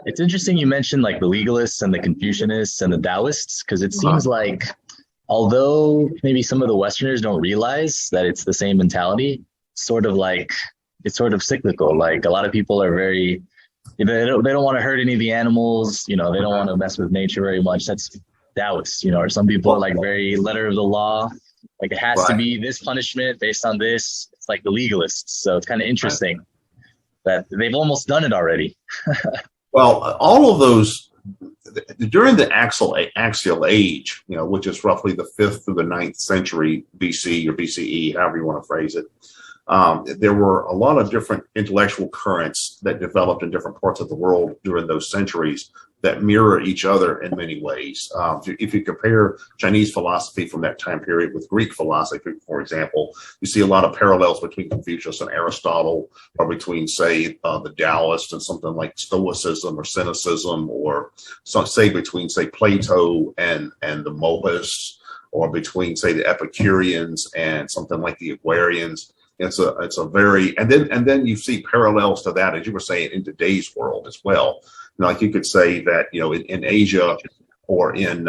It's interesting you mentioned like the legalists and the Confucianists and the Taoists, because it seems like although maybe some of the Westerners don't realize that it's the same mentality, sort of like it's sort of cyclical. Like a lot of people are very they don't want to hurt any of the animals, they don't want to mess with nature very much. That's Taoists, or some people are like very letter of the law. Like it has to Right. be this punishment based on this. It's like the legalists. So it's kind of Right. interesting that they've almost done it already. Well, all of those during the axial age, which is roughly the 5th through the 9th century BC or BCE, however you want to phrase it. There were a lot of different intellectual currents that developed in different parts of the world during those centuries that mirror each other in many ways. If you compare Chinese philosophy from that time period with Greek philosophy, for example, you see a lot of parallels between Confucius and Aristotle, or between, say, the Taoists and something like Stoicism or Cynicism, or say between, say, Plato and the Mohists, or between, say, the Epicureans and something like the Aquarians. It's a very, and then you see parallels to that, as you were saying, in today's world as well. Like you could say that, in Asia or in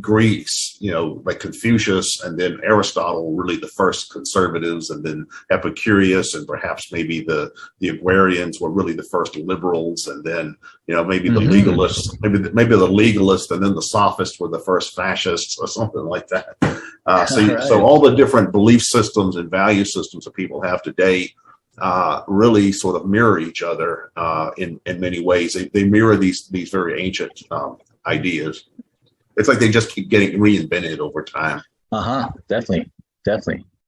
Greece, like Confucius and then Aristotle, really the first conservatives, and then Epicurus and perhaps maybe the Agrarians were really the first liberals, and then maybe the legalists, maybe the legalists, and then the sophists were the first fascists or something like that. So all the different belief systems and value systems that people have today really sort of mirror each other in many ways. They mirror these very ancient ideas. It's like they just keep getting reinvented over time. Definitely. Definitely.